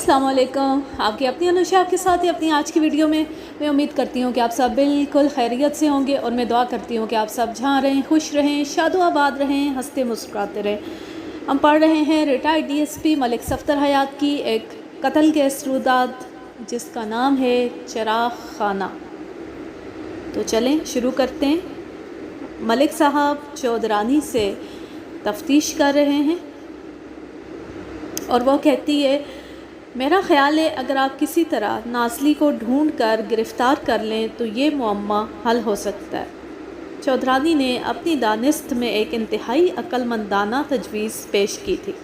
अस्सलाम वालेकुम। आपकी अपनी अनुषा के साथ ही अपनी आज की वीडियो में मैं उम्मीद करती हूँ कि आप सब बिल्कुल खैरियत से होंगे और मैं दुआ करती हूँ कि आप सब जहाँ रहें खुश रहें, शादो आबाद रहें, हंसते मुस्कुराते रहें। हम पढ़ रहे हैं रिटायर्ड डीएसपी मलिक सफ़दर हयात की एक कत्ल केस रुदात जिसका नाम है चिराग खाना। तो चलें शुरू करते हैं। मलिक साहब चौधरानी से तफ्तीश कर रहे हैं और वो कहती है, मेरा ख़्याल है अगर आप किसी तरह नाज़ली को ढूंढ कर गिरफ़्तार कर लें तो ये मुअम्मा हल हो सकता है। चौधरानी ने अपनी दानिस्त में एक इंतहाई अक्लमंदाना तजवीज़ पेश की थी।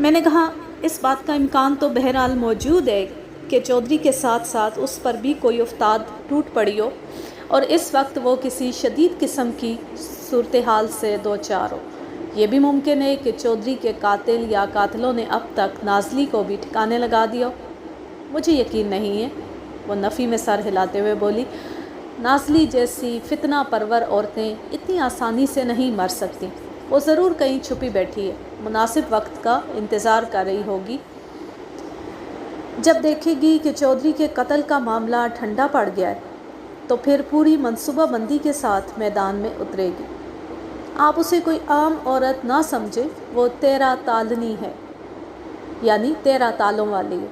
मैंने कहा, इस बात का इम्कान तो बहरहाल मौजूद है कि चौधरी के साथ साथ उस पर भी कोई उफ्ताद टूट पड़ी हो और इस वक्त वो किसी शदीद किस्म की सूरत हाल से दो चार हो। ये भी मुमकिन है कि चौधरी के कातिल या कातिलों ने अब तक नाज़ली को भी ठिकाने लगा दिया। मुझे यकीन नहीं है, वो नफ़ी में सर हिलाते हुए बोली। नाज़ली जैसी फितना परवर औरतें इतनी आसानी से नहीं मर सकती। वो ज़रूर कहीं छुपी बैठी है, मुनासिब वक्त का इंतज़ार कर रही होगी। जब देखेगी कि चौधरी के कत्ल का मामला ठंडा पड़ गया है तो फिर पूरी मनसूबाबंदी के साथ मैदान में उतरेगी। आप उसे कोई आम औरत ना समझे, वो 13 तालनी है, यानी 13 तालों वाली है।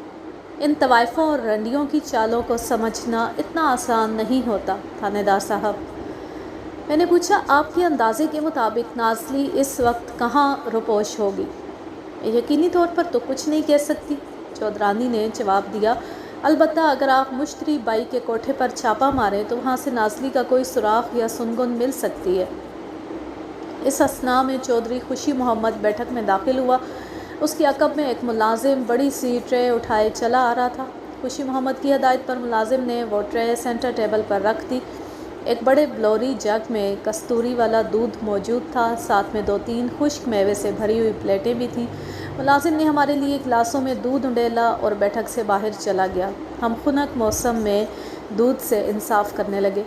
इन तवाइफ़ों और रंडियों की चालों को समझना इतना आसान नहीं होता थानेदार साहब। मैंने पूछा, आपके अंदाज़े के मुताबिक नाज़ली इस वक्त कहाँ रुपोश होगी? यकीनी तौर पर तो कुछ नहीं कह सकती, चौधरानी ने जवाब दिया। अलबत्ता अगर आप मुश्तरी बाई के कोठे पर छापा मारें तो वहाँ से नाज़ली का कोई सुराख या सुनगुन मिल सकती है। इस असना में चौधरी खुशी मोहम्मद बैठक में दाखिल हुआ। उसकी अकब में एक मुलाजिम बड़ी सी ट्रे उठाए चला आ रहा था। खुशी मोहम्मद की हदायत पर मुलाजिम ने वो ट्रे सेंटर टेबल पर रख दी। एक बड़े ब्लोरी जग में कस्तूरी वाला दूध मौजूद था, साथ में 2-3 खुश्क मेवे से भरी हुई प्लेटें भी थीं। मुलाजिम ने हमारे लिए गिलासों में दूध उंडेला और बैठक से बाहर चला गया। हम खुनक मौसम में दूध से इंसाफ करने लगे।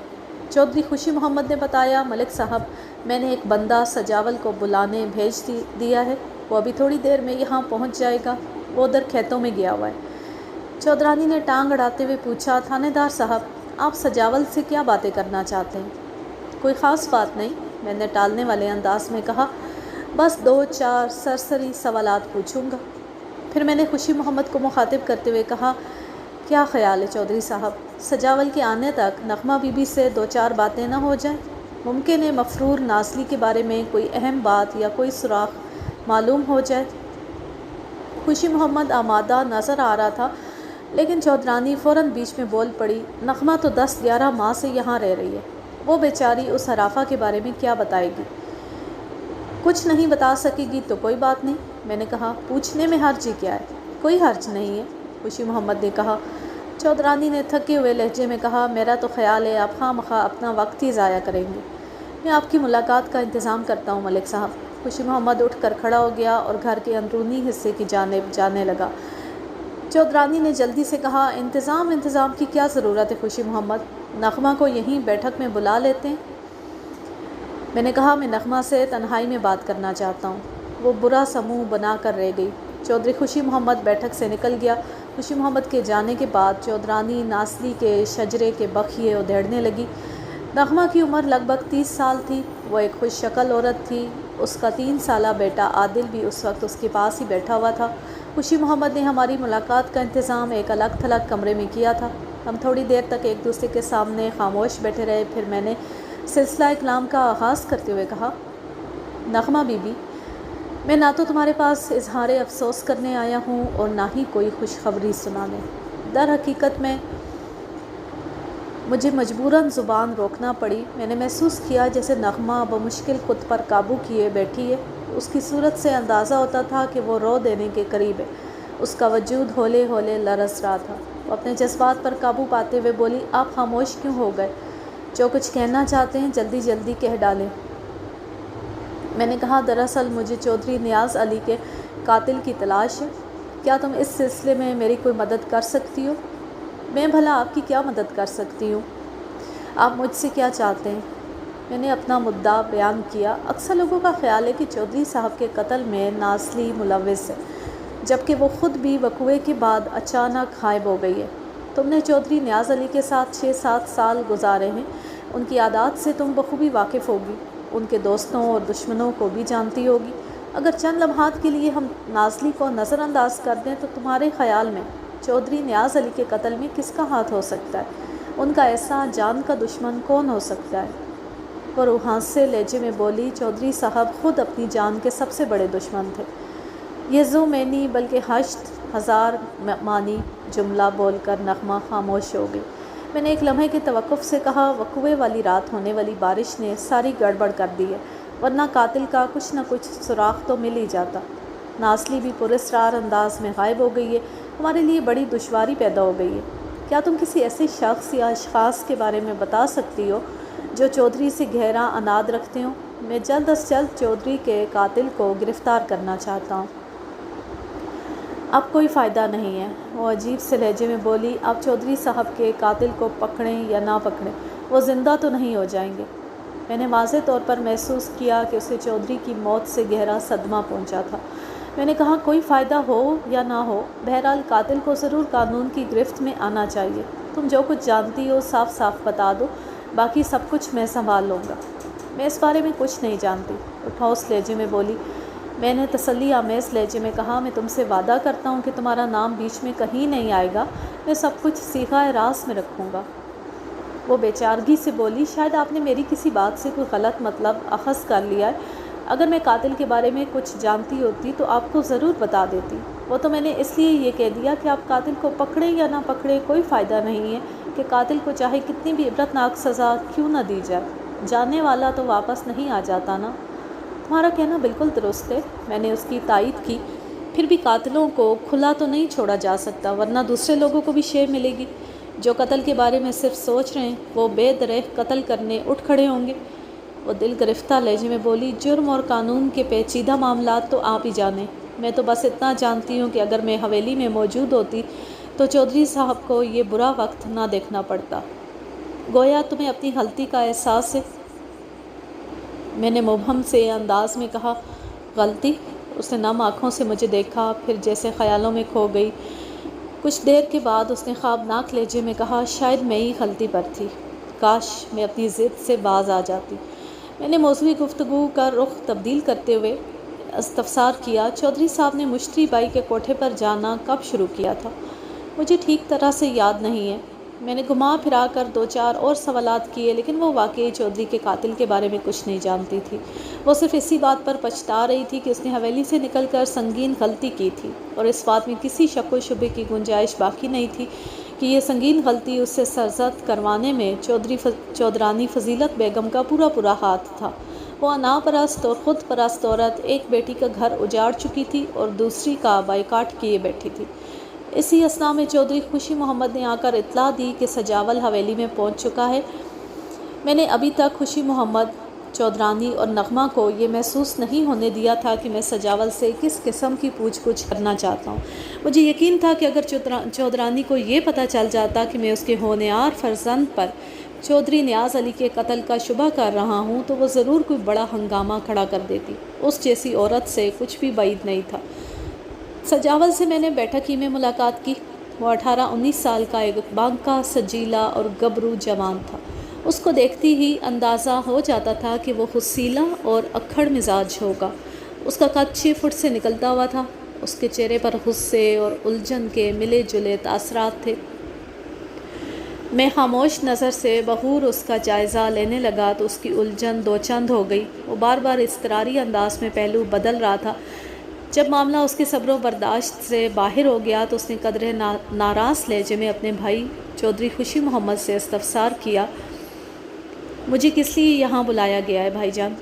चौधरी खुशी मोहम्मद ने बताया, मलिक साहब, मैंने एक बंदा सजावल को बुलाने भेज दिया है। वो अभी थोड़ी देर में यहाँ पहुँच जाएगा। वो उधर खेतों में गया हुआ है। चौधरानी ने टांग अड़ाते हुए पूछा, थानेदार साहब, आप सजावल से क्या बातें करना चाहते हैं? कोई ख़ास बात नहीं, मैंने टालने वाले अंदाज में कहा, बस 2-4 सरसरी सवालात पूछूंगा। फिर मैंने खुशी मोहम्मद को मुखातिब करते हुए कहा, क्या ख़्याल है चौधरी साहब, सजावल के आने तक नगमा बीबी से 2-4 बातें ना हो जाएं? मुमकिन है मफरूर नाज़ली के बारे में कोई अहम बात या कोई सुराख मालूम हो जाए। खुशी मोहम्मद आमादा नज़र आ रहा था, लेकिन चौधरानी फ़ौरन बीच में बोल पड़ी, नगमा तो 10-11 माह से यहाँ रह रही है। वो बेचारी उस हराफा के बारे में क्या बताएगी? कुछ नहीं बता सकेगी तो कोई बात नहीं, मैंने कहा। पूछने में हर्ज क्या है? कोई हर्ज नहीं है, खुशी मोहम्मद ने कहा। चौधरानी ने थके हुए लहजे में कहा, मेरा तो ख़्याल है आप खामखा अपना वक्त ही ज़ाया करेंगे। मैं आपकी मुलाकात का इंतज़ाम करता हूँ मलिक साहब। खुशी मोहम्मद उठकर खड़ा हो गया और घर के अंदरूनी हिस्से की जानिब जाने लगा। चौधरानी ने जल्दी से कहा, इंतज़ाम की क्या ज़रूरत है खुशी मोहम्मद, नगमा को यहीं बैठक में बुला लेते हैं। मैंने कहा, मैं नगमा से तन्हाई में बात करना चाहता हूँ। वो बुरा समूह बना कर रह गई। चौधरी खुशी मोहम्मद बैठक से निकल गया। खुशी मोहम्मद के जाने के बाद चौधरानी नाज़ली के शजरे के बखिए उधेड़ने लगी। नगमा की उम्र लगभग 30 साल थी। वो एक खुश शक्ल औरत थी। उसका 3 साला बेटा आदिल भी उस वक्त उसके पास ही बैठा हुआ था। खुशी मोहम्मद ने हमारी मुलाकात का इंतज़ाम एक अलग थलग कमरे में किया था। हम थोड़ी देर तक एक दूसरे के सामने खामोश बैठे रहे। फिर मैंने सिलसिला कलाम का आगाज़ करते हुए कहा, नगमा बीबी, मैं ना तो तुम्हारे पास इजहार अफसोस करने आया हूँ और ना ही कोई खुशखबरी सुनाने। दर हकीकत में मुझे मजबूरन ज़ुबान रोकना पड़ी। मैंने महसूस किया जैसे नगमा बमुश्किल ख़ुद पर काबू किए बैठी है। उसकी सूरत से अंदाज़ा होता था कि वो रो देने के करीब है। उसका वजूद होले होले लरस रहा था। वो अपने जज्बात पर काबू पाते हुए बोली, आप खामोश क्यों हो गए? जो कुछ कहना चाहते हैं जल्दी जल्दी कह डालें। मैंने कहा, दरअसल मुझे चौधरी नियाज़ अली के कातिल की तलाश है। क्या तुम इस सिलसिले में मेरी कोई मदद कर सकती हो? मैं भला आपकी क्या मदद कर सकती हूँ? आप मुझसे क्या चाहते हैं? मैंने अपना मुद्दा बयान किया। अक्सर लोगों का ख्याल है कि चौधरी साहब के कत्ल में नाज़ली मुलव्विस है। جبکہ وہ خود بھی وقوعے کے بعد اچانک غائب ہو گئی ہے۔ تم نے چودھری نیاز علی کے ساتھ 6-7 سال گزارے ہیں، ان کی عادات سے تم بخوبی واقف ہوگی، ان کے دوستوں اور دشمنوں کو بھی جانتی ہوگی۔ اگر چند لمحات کے لیے ہم نازلی کو نظر انداز کر دیں تو تمہارے خیال میں چودھری نیاز علی کے قتل میں کس کا ہاتھ ہو سکتا ہے؟ ان کا ایسا جان کا دشمن کون ہو سکتا ہے؟ وہ روحان سے لہجے میں بولی، چودھری صاحب خود اپنی جان کے سب سے بڑے دشمن تھے۔ یہ زو میں نہیں بلکہ 8,000 معنی جملہ بول کر نغمہ خاموش ہو گئی۔ میں نے ایک لمحے کے توقف سے کہا، وقوعے والی رات ہونے والی بارش نے ساری گڑبڑ کر دی ہے، ورنہ قاتل کا کچھ نہ کچھ سراغ تو مل ہی جاتا۔ ناسلی بھی پراسرار انداز میں غائب ہو گئی ہے، ہمارے لیے بڑی دشواری پیدا ہو گئی ہے۔ کیا تم کسی ایسے شخص یا اشخاص کے بارے میں بتا سکتی ہو جو چودھری سے گہرا عناد رکھتے ہوں؟ میں جلد از جلد چودھری کے قاتل کو گرفتار کرنا چاہتا ہوں۔ اب کوئی فائدہ نہیں ہے، وہ عجیب سے لہجے میں بولی۔ آپ چودھری صاحب کے قاتل کو پکڑیں یا نہ پکڑیں، وہ زندہ تو نہیں ہو جائیں گے۔ میں نے واضح طور پر محسوس کیا کہ اسے چودھری کی موت سے گہرا صدمہ پہنچا تھا۔ میں نے کہا، کوئی فائدہ ہو یا نہ ہو، بہرحال قاتل کو ضرور قانون کی گرفت میں آنا چاہیے۔ تم جو کچھ جانتی ہو صاف صاف بتا دو، باقی سب کچھ میں سنبھال لوں گا۔ میں اس بارے میں کچھ نہیں جانتی، وہ ٹھوس لہجے میں بولی۔ میں نے تسلی آمیز لہجے میں کہا، میں تم سے وعدہ کرتا ہوں کہ تمہارا نام بیچ میں کہیں نہیں آئے گا، میں سب کچھ صیغہ راز میں رکھوں گا۔ وہ بے چارگی سے بولی، شاید آپ نے میری کسی بات سے کوئی غلط مطلب اخذ کر لیا ہے۔ اگر میں قاتل کے بارے میں کچھ جانتی ہوتی تو آپ کو ضرور بتا دیتی۔ وہ تو میں نے اس لیے یہ کہہ دیا کہ آپ قاتل کو پکڑیں یا نہ پکڑیں، کوئی فائدہ نہیں ہے کہ قاتل کو چاہے کتنی بھی عبرتناک سزا کیوں نہ دی جائے، جاننے والا تو واپس نہیں آ جاتا نا۔ تمہارا کہنا بالکل درست ہے، میں نے اس کی تائید کی۔ پھر بھی قاتلوں کو کھلا تو نہیں چھوڑا جا سکتا، ورنہ دوسرے لوگوں کو بھی شے ملے گی۔ جو قتل کے بارے میں صرف سوچ رہے ہیں وہ بے درہ قتل کرنے اٹھ کھڑے ہوں گے۔ وہ دل گرفتہ لہجے میں بولی، جرم اور قانون کے پیچیدہ معاملات تو آپ ہی جانیں، میں تو بس اتنا جانتی ہوں کہ اگر میں حویلی میں موجود ہوتی تو چودھری صاحب کو یہ برا وقت نہ دیکھنا پڑتا۔ گویا تمہیں اپنی غلطی کا احساس ہے؟ میں نے مبہم سے انداز میں کہا۔ غلطی؟ اس نے نم آنکھوں سے مجھے دیکھا، پھر جیسے خیالوں میں کھو گئی۔ کچھ دیر کے بعد اس نے خوابناک لہجے میں کہا، شاید میں ہی غلطی پر تھی، کاش میں اپنی ضد سے باز آ جاتی۔ میں نے موضوع گفتگو کا رخ تبدیل کرتے ہوئے استفسار کیا، چودھری صاحب نے مشتری بائی کے کوٹھے پر جانا کب شروع کیا تھا؟ مجھے ٹھیک طرح سے یاد نہیں ہے۔ میں نے گھما پھرا کر 2-4 اور سوالات کیے، لیکن وہ واقعی چودھری کے قاتل کے بارے میں کچھ نہیں جانتی تھی۔ وہ صرف اسی بات پر پچھتا رہی تھی کہ اس نے حویلی سے نکل کر سنگین غلطی کی تھی، اور اس بات میں کسی شک و شبے کی گنجائش باقی نہیں تھی کہ یہ سنگین غلطی اس سے سرزد کروانے میں چودرانی فضیلت بیگم کا پورا ہاتھ تھا۔ وہ انا پرست اور خود پرست عورت ایک بیٹی کا گھر اجاڑ چکی تھی اور دوسری کا بائیکاٹ کیے بیٹھی تھی۔ اسی اثنا میں چودھری خوشی محمد نے آ کر اطلاع دی کہ سجاول حویلی میں پہنچ چکا ہے۔ میں نے ابھی تک خوشی محمد، چودرانی اور نغمہ کو یہ محسوس نہیں ہونے دیا تھا کہ میں سجاول سے کس قسم کی پوچھ گچھ کرنا چاہتا ہوں۔ مجھے یقین تھا کہ اگر چودرانی کو یہ پتہ چل جاتا کہ میں اس کے ہونہار فرزند پر چودھری نیاز علی کے قتل کا شبہ کر رہا ہوں تو وہ ضرور کوئی بڑا ہنگامہ کھڑا کر دیتی۔ اس جیسی عورت سے کچھ بھی بعید نہیں تھا۔ سجاول سے میں نے بیٹھک ہی میں ملاقات کی۔ وہ 18-19 سال کا ایک بانکا، سجیلا اور گبرو جوان تھا۔ اس کو دیکھتی ہی اندازہ ہو جاتا تھا کہ وہ خصیلہ اور اکھڑ مزاج ہوگا۔ اس کا قد 6 فٹ سے نکلتا ہوا تھا۔ اس کے چہرے پر غصے اور الجھن کے ملے جلے تاثرات تھے۔ میں خاموش نظر سے بغور اس کا جائزہ لینے لگا تو اس کی الجھن دو چند ہو گئی۔ وہ بار بار اضطراری انداز میں پہلو بدل رہا تھا۔ جب معاملہ اس کے صبر و برداشت سے باہر ہو گیا تو اس نے قدرے ناراض لہجے میں اپنے بھائی چودھری خوشی محمد سے استفسار کیا، مجھے کس لیے یہاں بلایا گیا ہے بھائی جان؟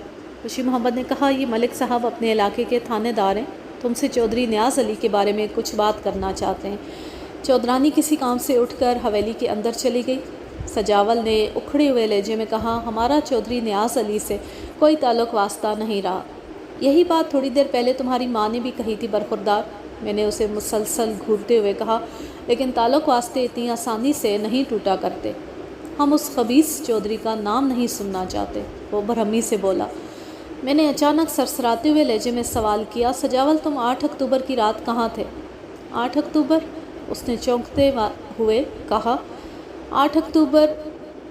خوشی محمد نے کہا، یہ ملک صاحب اپنے علاقے کے تھانے دار ہیں، تم سے چودھری نیاز علی کے بارے میں کچھ بات کرنا چاہتے ہیں۔ چودرانی کسی کام سے اٹھ کر حویلی کے اندر چلی گئی۔ سجاول نے اکھڑے ہوئے لہجے میں کہا، ہمارا چودھری نیاز علی سے کوئی تعلق واسطہ نہیں رہا۔ یہی بات تھوڑی دیر پہلے تمہاری ماں نے بھی کہی تھی برخوردار، میں نے اسے مسلسل گھورتے ہوئے کہا، لیکن تعلق واسطے اتنی آسانی سے نہیں ٹوٹا کرتے۔ ہم اس خبیث چودھری کا نام نہیں سننا چاہتے، وہ برہمی سے بولا۔ میں نے اچانک سرسراتے ہوئے لہجے میں سوال کیا، سجاول تم 8 اکتوبر کی رات کہاں تھے؟ 8 अक्टूबर, उसने चौंकते हुए कहा। 8 अक्टूबर,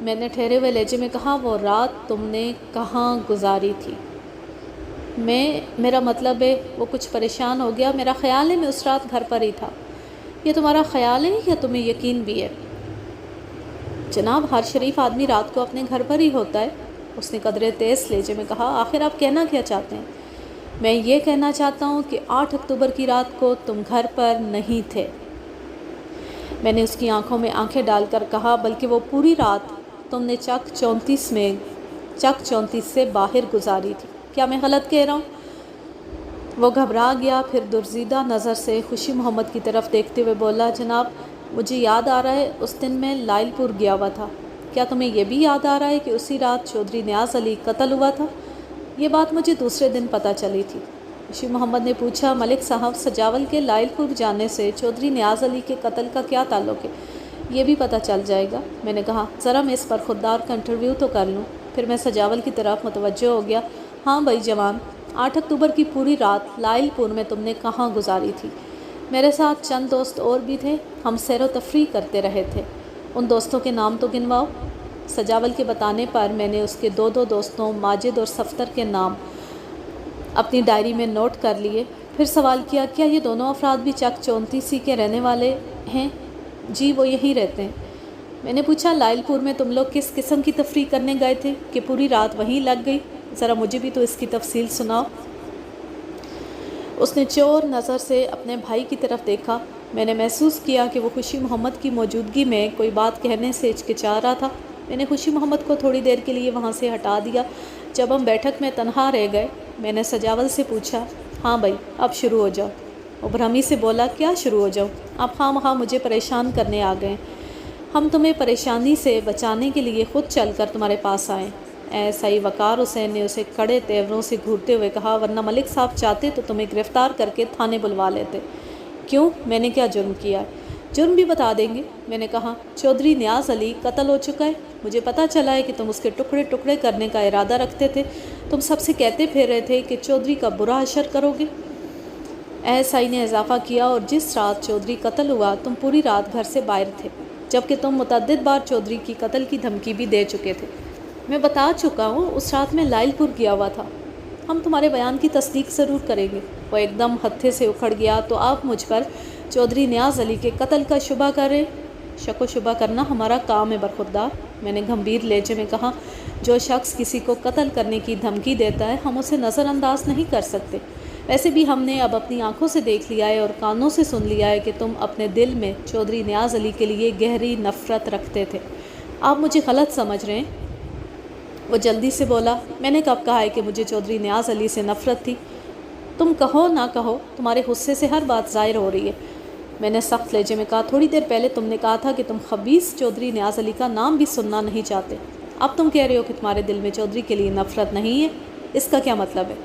मैंने ठहरे हुए लहजे में कहा। वो रात तुमने कहाँ गुजारी थी? मेरा मतलब है वो कुछ परेशान हो गया। मेरा ख्याल है मैं उस रात घर पर ही था। ये तुम्हारा ख्याल है या तुम्हें यकीन भी है? जनाब, हर शरीफ आदमी रात को अपने घर पर ही होता है, उसने कदरे तेज़ लहजे में कहा। आखिर आप कहना क्या चाहते हैं? मैं ये कहना चाहता हूँ कि 8 अक्टूबर की रात को तुम घर पर नहीं थे। मैंने उसकी आंखों में आंखें डालकर कहा, बल्कि वो पूरी रात तुमने चक 34 से बाहर गुजारी थी। क्या मैं गलत कह रहा हूँ? वो घबरा गया, फिर दुर्जीदा नज़र से खुशी मोहम्मद की तरफ देखते हुए बोला, जनाब, मुझे याद आ रहा है उस दिन मैं लाइलपुर गया हुआ था। क्या तुम्हें यह भी याद आ रहा है कि उसी रात चौधरी नियाज़ अली कत्ल हुआ था? ये बात मुझे दूसरे दिन पता चली थी। खुशी मोहम्मद ने पूछा, मलिक साहब, सजावल के लाइलपुर जाने से चौधरी नियाज़ अली के कत्ल का क्या ताल्लुक़ है? ये भी पता चल जाएगा। मैंने कहा, ज़रा मैं इस पर खुददार का इंटरव्यू तो कर लूँ। फिर मैं सजावल की तरफ मुतवज्जो हो गया। हाँ भाई जवान, 8 अक्टूबर की पूरी रात लाइलपुर में तुमने कहाँ गुजारी थी? मेरे साथ चंद दोस्त और भी थे, हम सैर व तफरीह करते रहे थे। उन दोस्तों के नाम तो गिनवाओ। सजावल के बताने पर मैंने उसके दो दोस्तों माजिद और सफ्तर के नाम अपनी डायरी में नोट कर लिए। फिर सवाल किया, क्या ये दोनों अफराद भी चक 34 के रहने वाले हैं? जी, वो यहीं रहते हैं। मैंने पूछा, लाइलपुर में तुम लोग किस किस्म की तफरीह करने गए थे कि पूरी रात वहीं लग गई? ज़रा मुझे भी तो इसकी तफसील सुनाओ। उसने चोर नज़र से अपने भाई की तरफ देखा। मैंने महसूस किया कि वो खुशी मोहम्मद की मौजूदगी में कोई बात कहने से हिचकिचा रहा था। मैंने खुशी मोहम्मद को थोड़ी देर के लिए वहाँ से हटा दिया। जब हम बैठक में तन्हा रह गए, मैंने सजावल से पूछा, हाँ भाई, अब शुरू हो जाओ। वो भ्रमी से बोला, क्या शुरू हो जाऊँ? आप खामखा मुझे परेशान करने आ गए। हम तुम्हें परेशानी से बचाने के लिए ख़ुद चल कर तुम्हारे पास आए। ऐसा ही वकार हुसैन ने उसे कड़े तेवरों से घूरते हुए कहा, वरना मलिक साहब चाहते तो तुम्हें गिरफ़्तार करके थाने बुलवा लेते। क्यों? मैंने क्या जुर्म किया है? जुर्म भी बता देंगे। मैंने कहा, चौधरी नियाज़ अली कत्ल हो चुका है। मुझे पता चला है कि तुम उसके टुकड़े टुकड़े करने का इरादा रखते थे। तुम सबसे कहते फिर रहे थे कि चौधरी का बुरा असर करोगे। एएसआई ने इजाफा किया, और जिस रात चौधरी कत्ल हुआ तुम पूरी रात घर से बाहर थे, जबकि तुम मुतअद्दिद बार चौधरी की कत्ल की धमकी भी दे चुके थे। मैं बता चुका हूँ, उस रात में लाइलपुर गया हुआ था। हम तुम्हारे बयान की तस्दीक ज़रूर करेंगे। वो एकदम हत्थे से उखड़ गया। तो आप मुझ पर चौधरी नियाज़ अली के कत्ल का शुबा कर रहे? शक व शुबा करना हमारा काम है बरखुरदार, मैंने गंभीर लहजे में कहा। जो शख्स किसी को कत्ल करने की धमकी देता है, हम उसे नज़रअंदाज नहीं कर सकते। वैसे भी हमने अब अपनी आंखों से देख लिया है और कानों से सुन लिया है कि तुम अपने दिल में चौधरी नियाज़ अली के लिए गहरी नफ़रत रखते थे। आप मुझे गलत समझ रहे हैं। वो जल्दी से बोला, मैंने कब कहा है कि मुझे चौधरी नियाज़ अली से नफ़रत थी? तुम कहो ना कहो, तुम्हारे गुस्से से हर बात ज़ाहिर हो रही है। मैंने सख्त लहजे में कहा, थोड़ी देर पहले तुमने कहा था कि तुम खबीस चौधरी नियाज़ अली का नाम भी सुनना नहीं चाहते। अब तुम कह रहे हो कि तुम्हारे दिल में चौधरी के लिए नफ़रत नहीं है। इसका क्या मतलब है?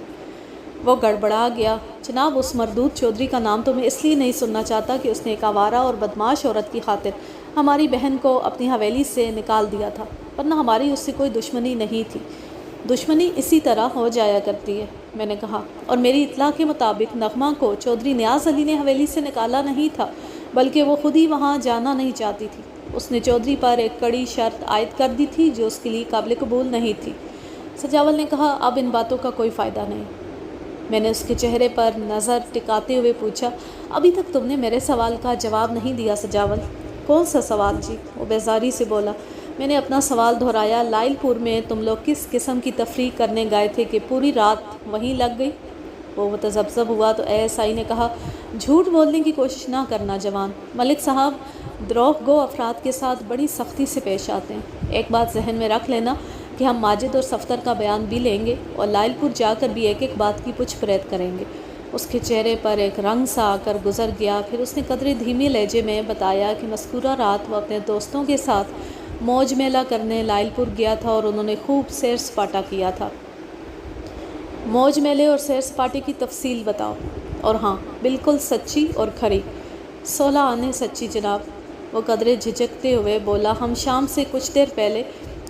वो गड़बड़ा गया। जनाब, उस मरदूद चौधरी का नाम तो मैं इसलिए नहीं सुनना चाहता कि उसने एक आवारा और बदमाश औरत की खातिर हमारी बहन को अपनी हवेली से निकाल दिया था, वरना हमारी उससे कोई दुश्मनी नहीं थी। दुश्मनी इसी तरह हो जाया करती है, मैंने कहा। और मेरी इत्तला के मुताबिक नगमा को चौधरी नियाज़ अली ने हवेली से निकाला नहीं था, बल्कि वो खुद ही वहाँ जाना नहीं चाहती थी। उसने चौधरी पर एक कड़ी शर्त आयद कर दी थी जो उसके लिए काबिल कबूल नहीं थी। सजावल ने कहा, अब इन बातों का कोई फ़ायदा नहीं। मैंने उसके चेहरे पर नज़र टिकाते हुए पूछा, अभी तक तुमने मेरे सवाल का जवाब नहीं दिया सजावल। कौन सा सवाल जी? वो बेजारी से बोला। मैंने अपना सवाल दोहराया, लाइलपुर में तुम लोग किस किस्म की तफरीह करने गए थे कि पूरी रात वहीं लग गई? वो मुतज़ब्ज़ब हुआ तो एएसआई ने कहा, झूठ बोलने की कोशिश ना करना जवान। मलिक साहब द्रोह गो अफराद के साथ बड़ी सख्ती से पेश आते हैं। एक बात जहन में रख लेना कि हम माजिद और सफ्तर का बयान भी लेंगे और लाइलपुर जाकर भी एक एक बात की पुछ परैत करेंगे। उसके चेहरे पर एक रंग सा आकर गुजर गया। फिर उसने कदरे धीमे लहजे में बताया कि मज़कूरा रात वो अपने दोस्तों के साथ मौज मेला करने लाइलपुर गया था और उन्होंने खूब सैर सपाटा किया था। मौज मेले और सैर सपाटे की तफसील बताओ। और हाँ, बिल्कुल सच्ची और खरी। 16 आने सच्ची जनाब। वो कदरे झिझकते हुए बोला, हम शाम से कुछ देर पहले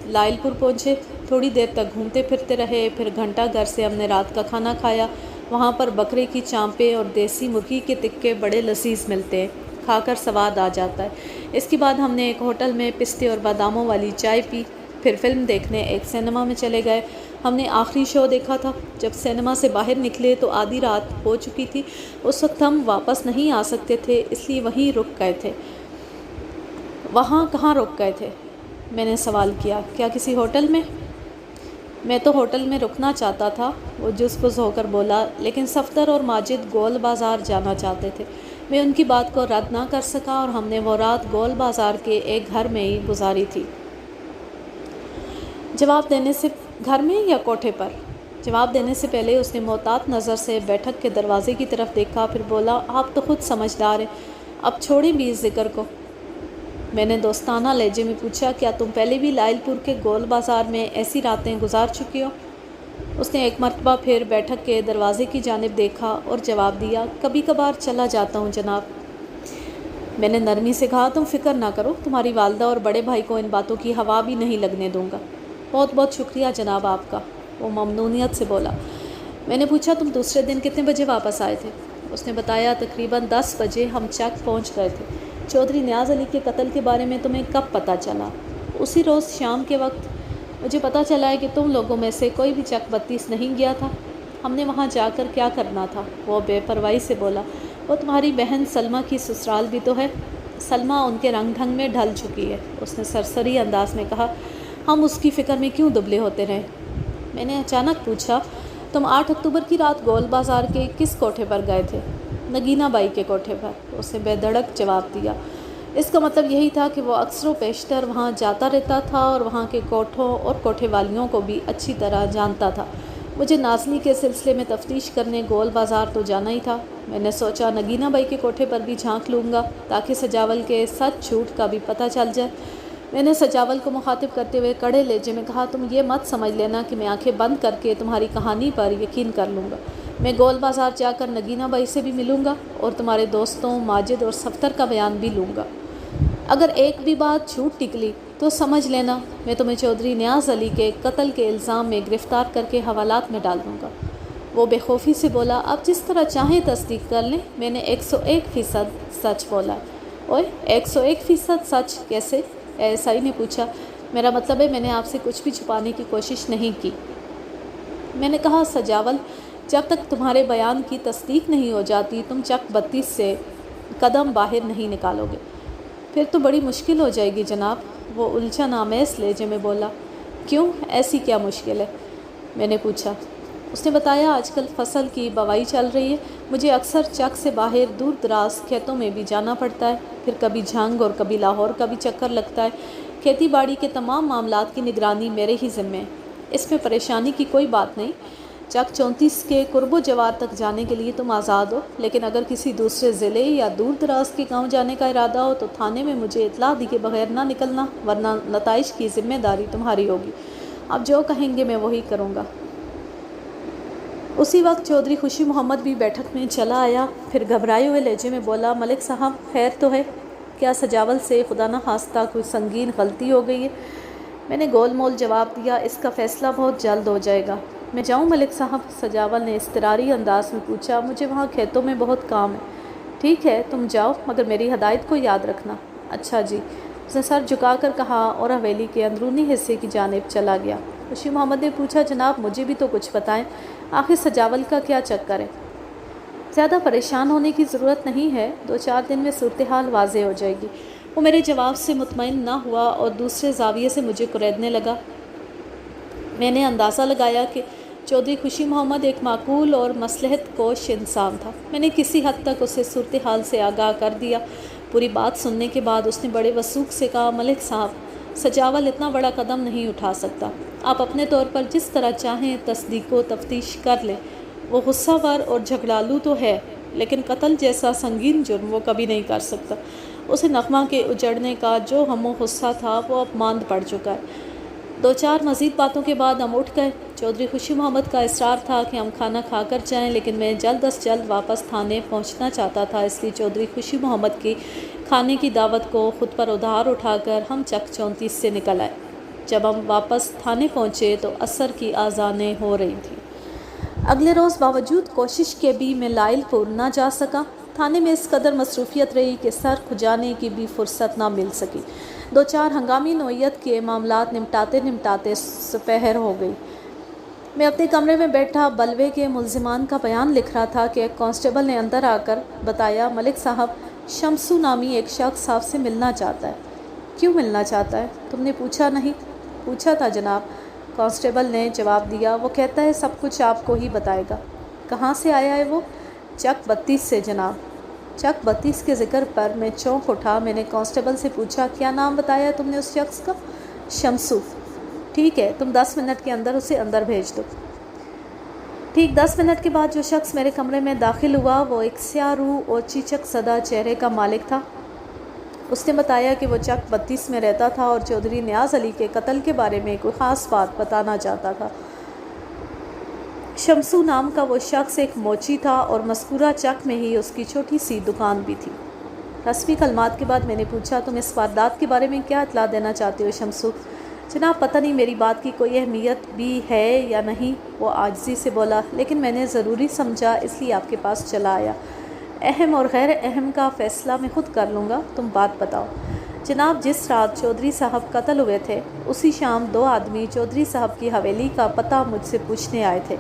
लाइलपुर पहुँचे। थोड़ी देर तक घूमते फिरते रहे। फिर घंटा घर से हमने रात का खाना खाया। وہاں پر بکرے کی چانپیں اور دیسی مرغی کے تکے بڑے لذیذ ملتے ہیں، کھا کر سواد آ جاتا ہے۔ اس کے بعد ہم نے ایک ہوٹل میں پستے اور باداموں والی چائے پی، پھر فلم دیکھنے ایک سینما میں چلے گئے۔ ہم نے آخری شو دیکھا تھا۔ جب سینما سے باہر نکلے تو آدھی رات ہو چکی تھی۔ اس وقت ہم واپس نہیں آ سکتے تھے، اس لیے وہیں رک گئے تھے۔ وہاں کہاں رک گئے تھے؟ میں نے سوال کیا۔ کیا کسی ہوٹل میں؟ میں تو ہوٹل میں رکنا چاہتا تھا، وہ جز بز ہو کر بولا، لیکن صفدر اور ماجد گول بازار جانا چاہتے تھے۔ میں ان کی بات کو رد نہ کر سکا اور ہم نے وہ رات گول بازار کے ایک گھر میں ہی گزاری تھی۔ جواب دینے سے گھر میں یا کوٹھے پر؟ جواب دینے سے پہلے اس نے محتاط نظر سے بیٹھک کے دروازے کی طرف دیکھا، پھر بولا، آپ تو خود سمجھدار ہیں، اب چھوڑیں بھی اس ذکر کو۔ میں نے دوستانہ لہجے میں پوچھا، کیا تم پہلے بھی لائل پور کے گول بازار میں ایسی راتیں گزار چکی ہو؟ اس نے ایک مرتبہ پھر بیٹھک کے دروازے کی جانب دیکھا اور جواب دیا، کبھی کبھار چلا جاتا ہوں جناب۔ میں نے نرمی سے کہا، تم فکر نہ کرو، تمہاری والدہ اور بڑے بھائی کو ان باتوں کی ہوا بھی نہیں لگنے دوں گا۔ بہت بہت شکریہ جناب آپ کا، وہ ممنونیت سے بولا۔ میں نے پوچھا، تم دوسرے دن کتنے بجے واپس آئے تھے؟ اس نے بتایا، تقریباً 10 بجے ہم چک پہنچ گئے تھے۔ چودھری نیاز علی کے قتل کے بارے میں تمہیں کب پتہ چلا؟ اسی روز شام کے وقت۔ مجھے پتہ چلا ہے کہ تم لوگوں میں سے کوئی بھی چک 32 نہیں گیا تھا۔ ہم نے وہاں جا کر کیا کرنا تھا؟ وہ بے پرواہی سے بولا، وہ تمہاری بہن سلمہ کی سسرال بھی تو ہے۔ سلمہ ان کے رنگ ڈھنگ میں ڈھل چکی ہے، اس نے سرسری انداز میں کہا۔ ہم اس کی فکر میں کیوں دبلے ہوتے رہے؟ میں نے اچانک پوچھا، تم 8 اکتوبر کی رات گول بازار کے کس کوٹھے پر گئے تھے؟ نگینہ بائی کے کوٹھے پر، اس نے بے دھڑک جواب دیا۔ اس کا مطلب یہی تھا کہ وہ اکثر و بیشتر وہاں جاتا رہتا تھا اور وہاں کے کوٹھوں اور کوٹھے والیوں کو بھی اچھی طرح جانتا تھا۔ مجھے نازنی کے سلسلے میں تفتیش کرنے گول بازار تو جانا ہی تھا۔ میں نے سوچا نگینہ بائی کے کوٹھے پر بھی جھانک لوں گا تاکہ سجاول کے سچ جھوٹ کا بھی پتہ چل جائے۔ میں نے سجاول کو مخاطب کرتے ہوئے کڑے لہجے میں کہا، تم یہ مت سمجھ لینا کہ میں آنکھیں بند کر کے تمہاری کہانی پر یقین کر لوں گا۔ میں گول بازار جا کر نگینہ بائی سے بھی ملوں گا اور تمہارے دوستوں ماجد اور صفدر کا بیان بھی لوں گا۔ اگر ایک بھی بات جھوٹ نکلی تو سمجھ لینا میں تمہیں چودھری نیاز علی کے قتل کے الزام میں گرفتار کر کے حوالات میں ڈال دوں گا۔ وہ بے خوفی سے بولا، اب جس طرح چاہیں تصدیق کر لیں، میں نے 101% سچ بولا۔ اوئے 101% سچ کیسے؟ ایس آئی نے پوچھا۔ میرا مطلب ہے میں نے آپ سے کچھ بھی چھپانے کی کوشش نہیں کی۔ میں نے کہا، سجاول، جب تک تمہارے بیان کی تصدیق نہیں ہو جاتی تم چک 32 سے قدم باہر نہیں نکالو گے۔ پھر تو بڑی مشکل ہو جائے گی جناب، وہ الجھن آمیز لہجے میں بولا۔ کیوں، ایسی کیا مشکل ہے؟ میں نے پوچھا۔ اس نے بتایا، آج کل فصل کی بوائی چل رہی ہے، مجھے اکثر چک سے باہر دور دراز کھیتوں میں بھی جانا پڑتا ہے، پھر کبھی جھنگ اور کبھی لاہور کا بھی چکر لگتا ہے۔ کھیتی باڑی کے تمام معاملات کی نگرانی میرے ہی ذمے ہے، اس میں پریشانی کی کوئی بات نہیں۔ چک 34 کے قرب و جوار تک جانے کے لیے تم آزاد ہو، لیکن اگر کسی دوسرے ضلع یا دور دراز کے گاؤں جانے کا ارادہ ہو تو تھانے میں مجھے اطلاع دی کے بغیر نہ نکلنا، ورنہ نتائج کی ذمہ داری تمہاری ہوگی۔ اب جو کہیں گے میں وہی کروں گا۔ اسی وقت چودھری خوشی محمد بھی بیٹھک میں چلا آیا، پھر گھبرائے ہوئے لہجے میں بولا، ملک صاحب خیر تو ہے؟ کیا سجاول سے خدا نہ خواستہ کوئی سنگین غلطی ہو گئی ہے؟ میں نے گول مول جواب دیا، اس کا فیصلہ بہت جلد ہو جائے گا۔ میں جاؤں ملک صاحب؟ سجاول نے اضطراری انداز میں پوچھا۔ مجھے وہاں کھیتوں میں بہت کام ہے۔ ٹھیک ہے تم جاؤ، مگر میری ہدایت کو یاد رکھنا۔ اچھا جی، اس نے سر جھکا کر کہا اور حویلی کے اندرونی حصے کی جانب چلا گیا۔ خوشی محمد نے پوچھا، جناب مجھے بھی تو کچھ بتائیں، آخر سجاول کا کیا چکر ہے؟ زیادہ پریشان ہونے کی ضرورت نہیں ہے، 2-4 دن میں صورتحال واضح ہو جائے گی۔ وہ میرے جواب سے مطمئن نہ ہوا اور دوسرے زاویے سے مجھے کریدنے لگا۔ میں نے اندازہ لگایا کہ چودھری خوشی محمد ایک معقول اور مصلحت کوش انسان تھا۔ میں نے کسی حد تک اسے صورتحال سے آگاہ کر دیا۔ پوری بات سننے کے بعد اس نے بڑے وثوق سے کہا، ملک صاحب، سجاول اتنا بڑا قدم نہیں اٹھا سکتا۔ آپ اپنے طور پر جس طرح چاہیں تصدیق و تفتیش کر لیں۔ وہ غصہ ور اور جھگڑالو تو ہے، لیکن قتل جیسا سنگین جرم وہ کبھی نہیں کر سکتا۔ اسے نغمہ کے اجڑنے کا جو ہم و غصہ تھا وہ اب ماند پڑ چکا ہے۔ 2-4 مزید باتوں کے بعد ہم اٹھ گئے۔ چودھری خوشی محمد کا اصرار تھا کہ ہم کھانا کھا کر جائیں، لیکن میں جلد از جلد واپس تھانے پہنچنا چاہتا تھا، اس لیے چودھری خوشی محمد کی کھانے کی دعوت کو خود پر ادھار اٹھا کر ہم چک 34 سے نکل آئے۔ جب ہم واپس تھانے پہنچے تو عصر کی اذانیں ہو رہی تھیں۔ اگلے روز باوجود کوشش کے بھی میں لائل پور نہ جا سکا۔ تھانے میں اس قدر مصروفیت رہی کہ سر کھجانے کی بھی فرصت نہ مل سکی۔ 2-4 ہنگامی نوعیت کے معاملات نمٹاتے سپہر ہو گئی۔ میں اپنے کمرے میں بیٹھا بلوے کے ملزمان کا بیان لکھ رہا تھا کہ ایک کانسٹیبل نے اندر آ کر بتایا، ملک صاحب، شمسو نامی ایک شخص آپ سے ملنا چاہتا ہے۔ کیوں ملنا چاہتا ہے؟ تم نے پوچھا نہیں؟ پوچھا تھا جناب، کانسٹیبل نے جواب دیا۔ وہ کہتا ہے سب کچھ آپ کو ہی بتائے گا۔ کہاں سے آیا ہے وہ؟ چک 32 سے جناب۔ چک 32 کے ذکر پر میں چونک اٹھا۔ میں نے کانسٹیبل سے پوچھا، کیا نام بتایا تم نے اس شخص کا؟ شمسو۔ ٹھیک ہے، تم 10 منٹ کے اندر اسے اندر بھیج دو۔ ٹھیک 10 منٹ کے بعد جو شخص میرے کمرے میں داخل ہوا وہ ایک سیاہ روح اور چیچک زدہ چہرے کا مالک تھا۔ اس نے بتایا کہ وہ چک 32 میں رہتا تھا اور چودھری نیاز علی کے قتل کے بارے میں کوئی خاص بات بتانا چاہتا تھا۔ شمسو نام کا وہ شخص ایک موچی تھا اور مذکورہ چک میں ہی اس کی چھوٹی سی دکان بھی تھی۔ رسمی کلمات کے بعد میں نے پوچھا، تم اس واردات کے بارے میں کیا اطلاع دینا چاہتے ہو شمسو؟ جناب، پتہ نہیں میری بات کی کوئی اہمیت بھی ہے یا نہیں، وہ عاجزی سے بولا، لیکن میں نے ضروری سمجھا اس لیے آپ کے پاس چلا آیا۔ اہم اور غیر اہم کا فیصلہ میں خود کر لوں گا، تم بات بتاؤ۔ جناب، جس رات چودھری صاحب قتل ہوئے تھے اسی شام 2 آدمی چودھری صاحب کی حویلی کا پتہ مجھ سے پوچھنے آئے تھے۔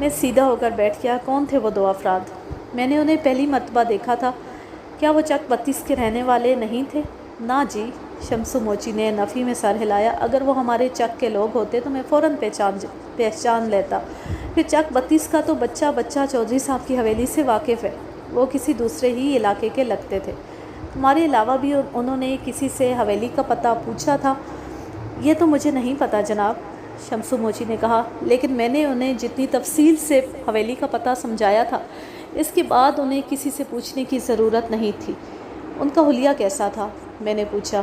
میں سیدھا ہو کر بیٹھ گیا۔ کون تھے وہ 2 افراد؟ میں نے انہیں پہلی مرتبہ دیکھا تھا۔ کیا وہ چک 32 کے رہنے والے نہیں تھے؟ نہ جی، شمسو موچی نے نفی میں سر ہلایا۔ اگر وہ ہمارے چک کے لوگ ہوتے تو میں فوراً پہچان لیتا۔ پھر چک 32 کا تو بچہ چودھری صاحب کی حویلی سے واقف ہے، وہ کسی دوسرے ہی علاقے کے لگتے تھے۔ تمہارے علاوہ بھی انہوں نے کسی سے حویلی کا پتہ پوچھا تھا؟ یہ تو مجھے نہیں پتہ جناب، شمسو موچی نے کہا، لیکن میں نے انہیں جتنی تفصیل سے حویلی کا پتہ سمجھایا تھا اس کے بعد انہیں کسی سے پوچھنے کی ضرورت نہیں تھی۔ ان کا حلیہ کیسا تھا؟ میں نے پوچھا۔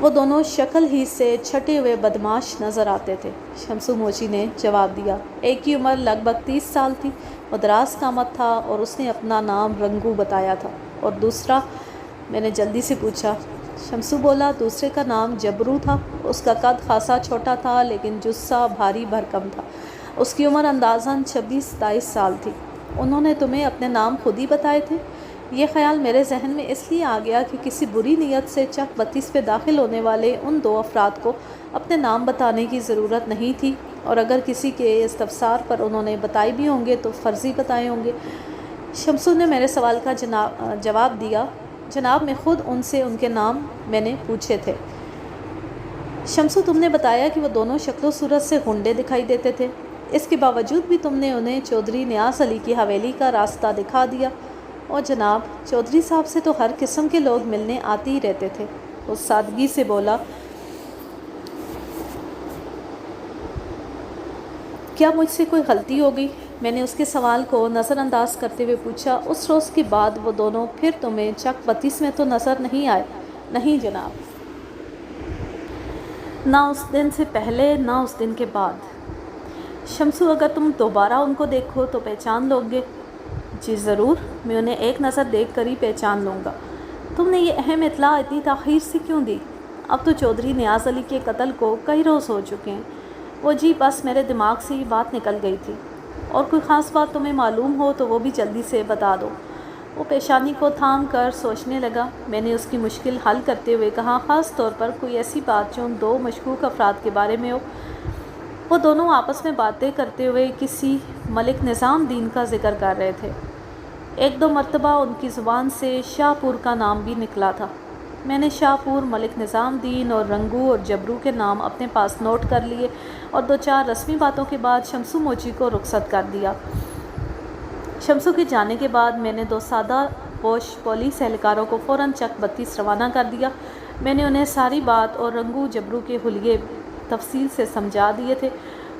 وہ دونوں شکل ہی سے چھٹے ہوئے بدماش نظر آتے تھے، شمسو موچی نے جواب دیا۔ ایک کی عمر لگ بھگ 30 سال تھی، وہ دراز قامت تھا اور اس نے اپنا نام رنگو بتایا تھا۔ اور دوسرا؟ میں نے جلدی سے پوچھا۔ شمسو بولا، دوسرے کا نام جبرو تھا۔ اس کا قد خاصا چھوٹا تھا لیکن جثہ بھاری بھرکم تھا۔ اس کی عمر اندازاً 26-27 سال تھی۔ انہوں نے تمہیں اپنے نام خود ہی بتائے تھے؟ یہ خیال میرے ذہن میں اس لیے آ گیا کہ کسی بری نیت سے چک 32 پہ داخل ہونے والے ان 2 افراد کو اپنے نام بتانے کی ضرورت نہیں تھی، اور اگر کسی کے استفسار پر انہوں نے بتائے بھی ہوں گے تو فرضی بتائے ہوں گے۔ شمسو نے میرے سوال کا جواب دیا، جناب، میں خود ان سے ان کے نام میں نے پوچھے تھے۔ شمسو، تم نے بتایا کہ وہ دونوں شکل و صورت سے غنڈے دکھائی دیتے تھے، اس کے باوجود بھی تم نے انہیں چودھری نیاز علی کی حویلی کا راستہ دکھا دیا۔ اور جناب، چودھری صاحب سے تو ہر قسم کے لوگ ملنے آتے ہی رہتے تھے، وہ سادگی سے بولا۔ کیا مجھ سے کوئی غلطی ہو گئی؟ میں نے اس کے سوال کو نظر انداز کرتے ہوئے پوچھا۔ اس روز کے بعد وہ دونوں پھر تمہیں چک 32 میں تو نظر نہیں آئے؟ نہیں جناب، نہ اس دن سے پہلے نہ اس دن کے بعد۔ شمسو، اگر تم دوبارہ ان کو دیکھو تو پہچان لو گے؟ جی ضرور، میں انہیں ایک نظر دیکھ کر ہی پہچان لوں گا۔ تم نے یہ اہم اطلاع اتنی تاخیر سے کیوں دی؟ اب تو چودھری نیاز علی کے قتل کو کئی روز ہو چکے ہیں۔ وہ جی بس میرے دماغ سے یہ بات نکل گئی تھی۔ اور کوئی خاص بات تمہیں معلوم ہو تو وہ بھی جلدی سے بتا دو۔ وہ پیشانی کو تھام کر سوچنے لگا۔ میں نے اس کی مشکل حل کرتے ہوئے کہا، خاص طور پر کوئی ایسی بات جو ان 2 مشکوک افراد کے بارے میں ہو۔ وہ دونوں آپس میں باتیں کرتے ہوئے کسی ملک نظام دین کا ذکر کر رہے تھے۔ 1-2 مرتبہ ان کی زبان سے شاہ پور کا نام بھی نکلا تھا۔ میں نے شاہ پور، ملک نظام دین اور رنگو اور جبرو کے نام اپنے پاس نوٹ کر لیے اور 2-4 رسمی باتوں کے بعد شمسو موچی کو رخصت کر دیا۔ شمسو کے جانے کے بعد میں نے 2 سادہ پوش پولیس اہلکاروں کو فوراً چک 32 روانہ کر دیا۔ میں نے انہیں ساری بات اور رنگو جبرو کے حلیے تفصیل سے سمجھا دیے تھے۔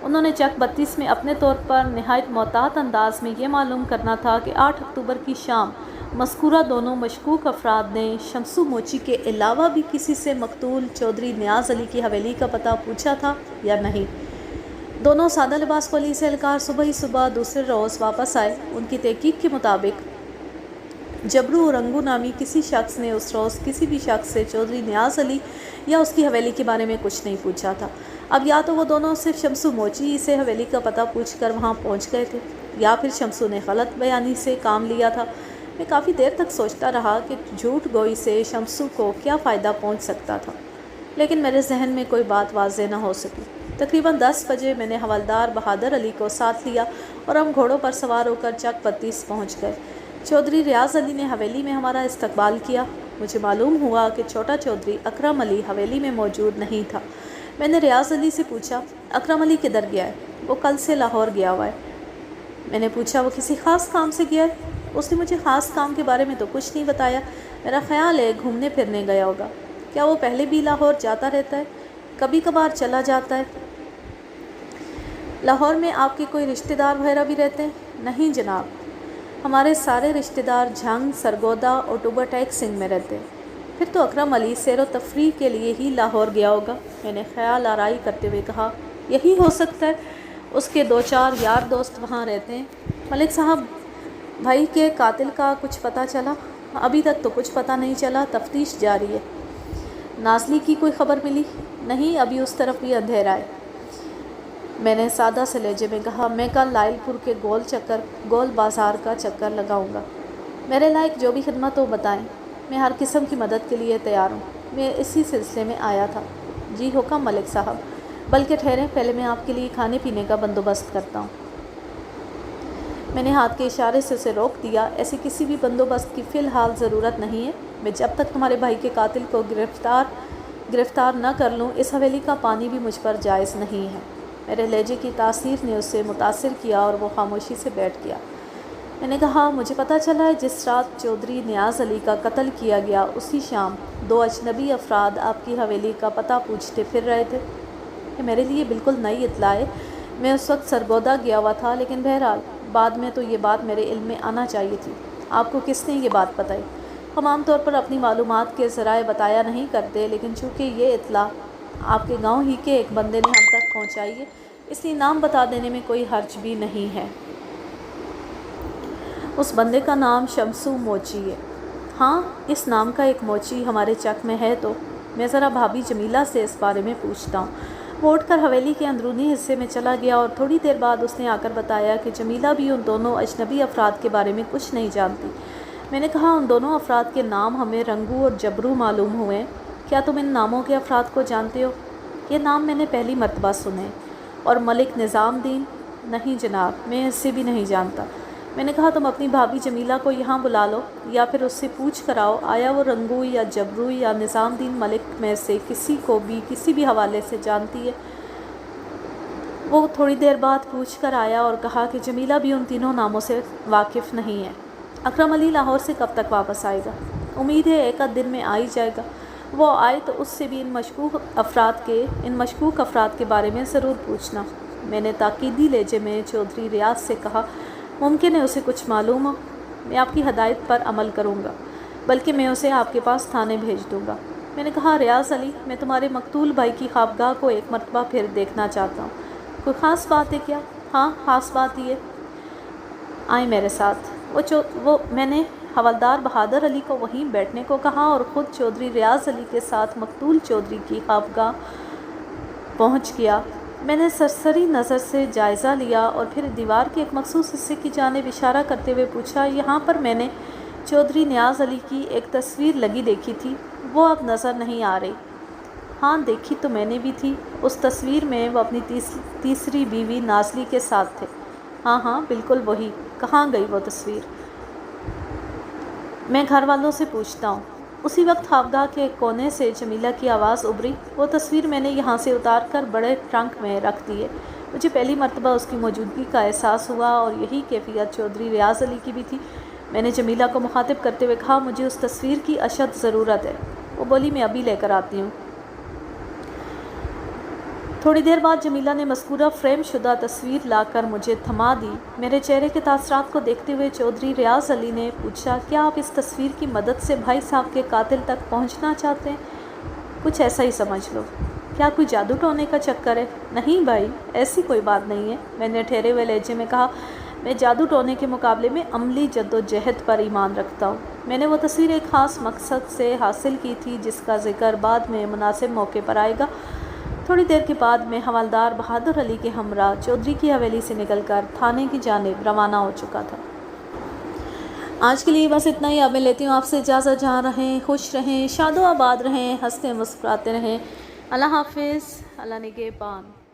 انہوں نے چک 32 میں اپنے طور پر نہایت محتاط انداز میں یہ معلوم کرنا تھا کہ 8 اکتوبر کی شام مذکورہ دونوں مشکوک افراد نے شمسو موچی کے علاوہ بھی کسی سے مقتول چودھری نیاز علی کی حویلی کا پتہ پوچھا تھا یا نہیں۔ دونوں سادہ لباس پولیس اہلکار صبح ہی صبح دوسرے روز واپس آئے۔ ان کی تحقیق کے مطابق जबरू रंगू नामी किसी शख्स ने उस रोज़ किसी भी शख्स से चौधरी नियाज़ अली या उसकी हवेली के बारे में कुछ नहीं पूछा था। अब या तो वो दोनों सिर्फ शमसू मोची से हवेली का पता पूछकर वहाँ पहुँच गए थे, या फिर शमसू ने गलत बयानी से काम लिया था। मैं काफ़ी देर तक सोचता रहा कि झूठ गोई से शमसू को क्या फ़ायदा पहुँच सकता था, लेकिन मेरे जहन में कोई बात वाज़ेह न हो सकी। तकरीबन 10 बजे मैंने हवलदार बहादुर अली को साथ लिया और हम घोड़ों पर सवार होकर चक पत्तीस पहुँच गए। चौधरी रियाज़ अली ने हवेली में हमारा इस्तकबाल किया। मुझे मालूम हुआ कि छोटा चौधरी अकरम अली हवेली में मौजूद नहीं था। मैंने रियाज़ अली से पूछा, अकरम अली किधर गया है? वो कल से लाहौर गया हुआ है। मैंने पूछा, वो किसी ख़ास काम से गया है? उसने मुझे ख़ास काम के बारे में तो कुछ नहीं बताया। मेरा ख़्याल है घूमने फिरने गया होगा। क्या वो पहले भी लाहौर जाता रहता है? कभी कभार चला जाता है। लाहौर में आपके कोई रिश्तेदार वगैरह भी रहते हैं? नहीं जनाब, हमारे सारे रिश्तेदार झंग, सरगोदा और टूबरटैक सिंह में रहते हैं। फिर तो अकरम अली सैर व तफरीह के लिए ही लाहौर गया होगा। मैंने ख्याल आराई करते हुए कहा, यही हो सकता है, उसके 2-4 यार दोस्त वहाँ रहते हैं। मलिक साहब, भाई के कातिल का कुछ पता चला? अभी तक तो कुछ पता नहीं चला, तफ्तीश जारी है। नाज़ली की कोई ख़बर मिली? नहीं, अभी उस तरफ भी अंधेरा है। मैंने सादा से लहजे में कहा, मैं कल लाइलपुर के गोल बाज़ार का चक्कर लगाऊंगा। मेरे लायक जो भी खिदमत हो बताएं, मैं हर किस्म की मदद के लिए तैयार हूँ। मैं इसी सिलसिले में आया था। जी हुक्म मलिक साहब, बल्कि ठहरें, पहले मैं आपके लिए खाने पीने का बंदोबस्त करता हूँ। मैंने हाथ के इशारे से उसे रोक दिया। ऐसी किसी भी बंदोबस्त की फ़िलहाल ज़रूरत नहीं है। मैं जब तक तुम्हारे भाई के कातिल को गिरफ़्तार न कर लूँ, इस हवेली का पानी भी मुझ पर जायज़ नहीं है। मेरे लहजे की तासीर ने उसे मुतासिर किया और वो खामोशी से बैठ गया। मैंने कहा, मुझे पता चला है जिस रात चौधरी नियाज़ अली का कत्ल किया गया, उसी शाम 2 अजनबी अफराद आपकी हवेली का पता पूछते फिर रहे थे। ये मेरे लिए बिल्कुल नई इत्तला है। मैं उस वक्त सरगोदा गया हुआ था, लेकिन बहरहाल बाद में तो ये बात मेरे इल्म में आना चाहिए थी। आपको किसने ये बात बताई? हम आम तौर पर अपनी मालूमात के ज़राए बताया नहीं करते, लेकिन चूँकि ये इत्तला आपके गांव ही के एक बंदे ने हम तक पहुंचाई है, इसलिए नाम बता देने में कोई हर्ज भी नहीं है। उस बंदे का नाम शमसू मोची है। हाँ, इस नाम का एक मोची हमारे चक में है। तो मैं ज़रा भाभी जमीला से इस बारे में पूछता हूँ। वो उठकर हवेली के अंदरूनी हिस्से में चला गया और थोड़ी देर बाद उसने आकर बताया कि जमीला भी उन दोनों अजनबी अफराद के बारे में कुछ नहीं जानती। मैंने कहा, उन दोनों अफराद के नाम हमें रंगू और जबरू मालूम हुए। क्या तुम इन नामों के अफराद को जानते हो? ये नाम मैंने पहली मर्तबा सुने। और मलिक निज़ामुद्दीन? नहीं जनाब, मैं इससे भी नहीं जानता। मैंने कहा, तुम अपनी भाभी जमीला को यहाँ बुला लो या फिर उससे पूछ कर आओ, आया वो रंगू या जबरू या निज़ामुद्दीन मलिक में से किसी को भी किसी भी हवाले से जानती है। वो थोड़ी देर बाद पूछ कर आया और कहा कि जमीला भी उन तीनों नामों से वाकिफ़ नहीं है। अकरम अली लाहौर से कब तक वापस आएगा? उम्मीद है 1 आध दिन में आ ही जाएगा। वो आए तो उससे भी इन मशकूक अफराद के बारे में ज़रूर पूछना। मैंने ताकीदी लहजे में चौधरी रियाज से कहा, मुमकिन है उसे कुछ मालूम हो। मैं आपकी हदायत पर अमल करूँगा, बल्कि मैं उसे आपके पास थाने भेज दूँगा। मैंने कहा, रियाज अली, मैं तुम्हारे मकतूल भाई की ख्वाबगाह को एक मरतबा फिर देखना चाहता हूँ। कोई ख़ास बात है क्या? हाँ, ख़ास बात ये, आए मेरे साथ। मैंने हवलदार बहादुर अली को वहीं बैठने को कहा और ख़ुद चौधरी रियाज अली के साथ मकतूल चौधरी की ख्वाबगाह पहुँच गया। मैंने सरसरी नज़र से जायज़ा लिया और फिर दीवार के एक मखसूस हिस्से की जानिब इशारा करते हुए पूछा, यहाँ पर मैंने चौधरी नियाज़ अली की एक तस्वीर लगी देखी थी, वो अब नज़र नहीं आ रही। हाँ, देखी तो मैंने भी थी। उस तस्वीर में वो अपनी तीसरी बीवी नाज़ली के साथ थे। हाँ, बिल्कुल वही। कहाँ गई वो तस्वीर? मैं घर वालों से पूछता हूँ। उसी वक्त ख्वाबगाह के एक कोने से जमीला की आवाज़ उभरी, वो तस्वीर मैंने यहाँ से उतार कर बड़े ट्रंक में रख दी है। मुझे पहली मरतबा उसकी मौजूदगी का एहसास हुआ और यही कैफियत चौधरी रियाज अली की भी थी। मैंने जमीला को मुखातिब करते हुए कहा, मुझे उस तस्वीर की अशद ज़रूरत है। वो बोली, मैं अभी लेकर आती हूँ। थोड़ी देर बाद जमीला ने मज़कूरा फ्रेम शुदा तस्वीर लाकर मुझे थमा दी। मेरे चेहरे के तासरात को देखते हुए चौधरी रियाज अली ने पूछा, क्या आप इस तस्वीर की मदद से भाई साहब के कातिल तक पहुंचना चाहते हैं? कुछ ऐसा ही समझ लो। क्या कोई जादू टोने का चक्कर है? नहीं भाई, ऐसी कोई बात नहीं है। मैंने ठहरे हुए लहजे में कहा, मैं जादू टोने के मुकाबले में अमली जद्दोजहद पर ईमान रखता हूँ। میں نے وہ تصویر ایک خاص مقصد سے حاصل کی تھی جس کا ذکر بعد میں مناسب موقع پر آئے گا۔ تھوڑی دیر کے بعد میں حوالدار بہادر علی کے ہمراہ چودھری کی حویلی سے نکل کر تھانے کی جانب روانہ ہو چکا تھا۔ آج کے لیے بس اتنا ہی۔ اب میں لیتی ہوں آپ سے اجازت۔ جہاں رہیں خوش رہیں، شاد و آباد رہیں، ہنستے مسکراتے رہیں۔ اللہ حافظ، اللہ نگہبان۔